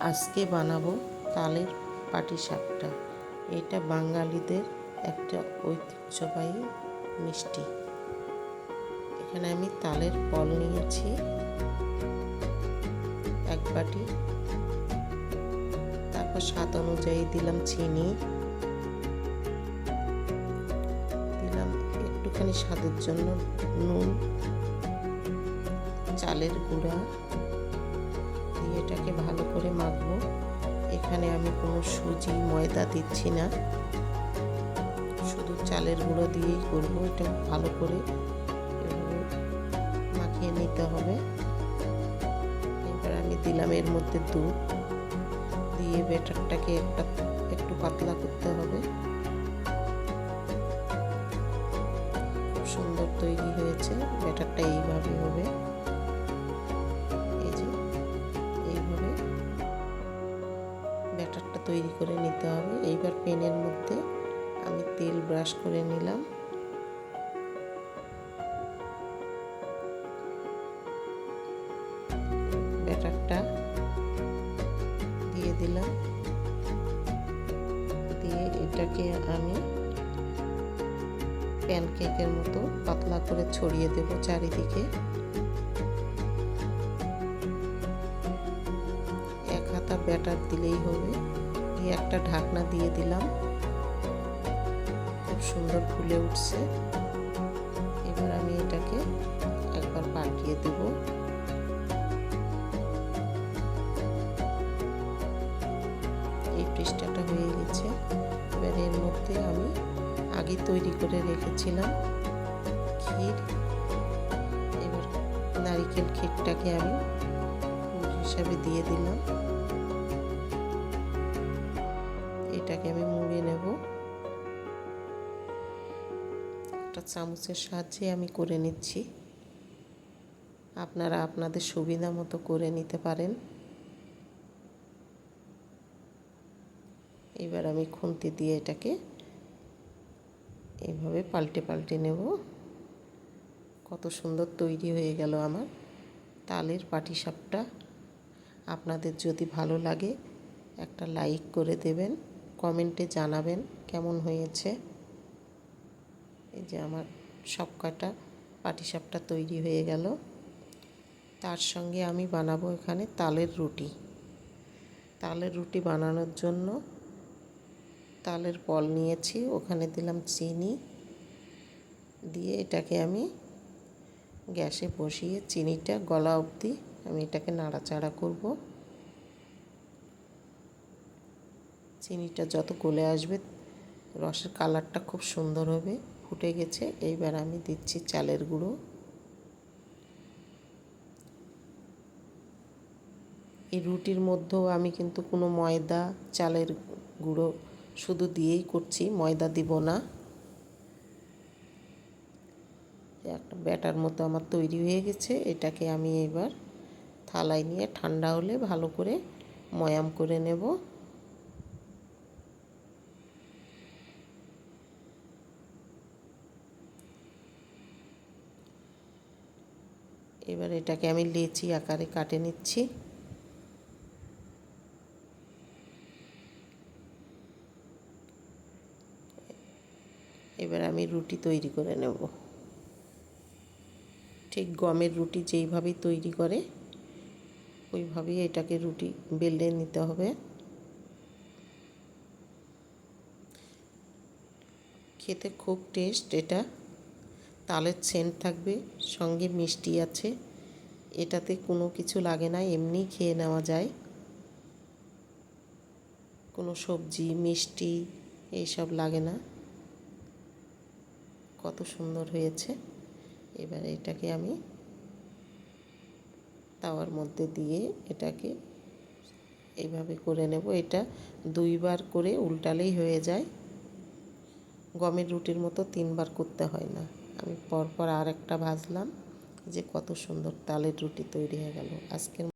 আজকে বানাবো তালের পাটিসাপটা। এটা বাঙালিদের একটা ঐতিহ্যবাহী মিষ্টি। এখানে আমি তালের বল নিয়েছি 1 বাটি, তারপর স্বাদ অনুযায়ী দিলাম চিনি, দিলাম একটুখানি স্বাদের জন্য নুন, চালের গুঁড়া দিয়ে এটাকে ভালো করে মাখবো। এখানে আমি কোনো সুজি ময়দা দিচ্ছি না, শুধু চালের গুঁড়ো দিয়েই করবো। এটা ভালো করে এভাবে মাখিয়ে নিতে হবে। এবার আমি দিলাম এর মধ্যে দুধ দিয়ে ব্যাটারটাকে একটু পাতলা করতে হবে। খুব সুন্দর তৈরি হয়েছে। ব্যাটারটা এইভাবে হবে, এই যে এইভাবে ব্যাটারটা তৈরি করে নিতে হবে। এইবার প্যানের মধ্যে আমি তেল ব্রাশ করে নিলাম। ব্যাটারটা দিয়ে দিলাম, দিয়ে এটাকে আমি প্যানকেকের মতো পাতলা করে ছড়িয়ে দেব চারিদিকে। 1 হাতা ব্যাটার দিলেই হবে। দিয়ে একটা ঢাকনা দিয়ে দিলাম, খুব সুন্দর ফুলে উঠছে। এবার আমি এটাকে একবার পাল্টিয়ে দেব। এই পৃষ্ঠাটা হয়ে গেছে। এবার এর মধ্যে আমি আগে তৈরি করে রেখেছিলাম ক্ষীর। এবার নারিকেল ক্ষীরটাকে আমি পুর হিসাবে দিয়ে দিলাম। এটাকে আমি মুড়ে নেব। একটা চামচের সাহায্যে আমি করে নিচ্ছি। আপনারা আপনাদের সুবিধা মতো করে নিতে পারেন। এবার আমি খুন্তি দিয়ে এটাকে এইভাবে পাল্টে পাল্টে নেব। কত সুন্দর তৈরি হয়ে গেল আমার তালের পাটিসাপটা। আপনাদের যদি ভালো লাগে একটা লাইক করে দেবেন, কমেন্টে জানাবেন কেমন হয়েছে। এই যে আমার সব কটা পাটিসাপটা তৈরি হয়ে গেল। তার সঙ্গে আমি বানাবো এখানে তালের রুটি। তালের রুটি বানানোর জন্য তালের বল নিয়েছি, ওখানে দিলাম চিনি, দিয়ে এটাকে আমি গ্যাসে বসিয়ে চিনিটা গলা অবধি আমি এটাকে নাড়াচাড়া করব। চিনিটা যত গলে আসবে রসের কালারটা খুব সুন্দর হবে। ফুটে গেছে। এইবার আমি দিচ্ছি চালের গুঁড়ো। এই রুটির মধ্যেও আমি কিন্তু কোনো ময়দা, চালের গুঁড়ো শুধু দিয়েই করছি, ময়দা দিব না। একটা ব্যাটার মতো আমার তৈরি হয়ে গেছে। এটাকে আমি এবার থালায় নিয়ে ঠান্ডা হলে ভালো করে ময়াম করে নেব। এবার এটাকে আমি লেচি আকারে কাটে নিচ্ছি। এবার আমি রুটি তৈরি করে নেব। ঠিক গমের রুটি যেইভাবেই তৈরি করে ওইভাবেই এটাকে রুটি বেলে নিতে হবে। খেতে খুব টেস্ট। এটা তালের সেন্ট থাকবে, সঙ্গে মিষ্টি আছে। এটাতে কোনো কিছু লাগে না, এমনি খেয়ে নেওয়া যায়। কোনো সবজি মিষ্টি এইসব লাগে না। কত সুন্দর হয়েছে। এবার এটাকে আমি তাওয়ার মধ্যে দিয়ে এটাকে এইভাবে করে নেব। এটা 2 বার করে উল্টালেই হয়ে যায়। গমের রুটির মতো 3 বার করতে হয় না। আমি পরপর আর একটা ভাজলাম। যে কত সুন্দর তালের রুটি তৈরি হয়ে গেল আজকের।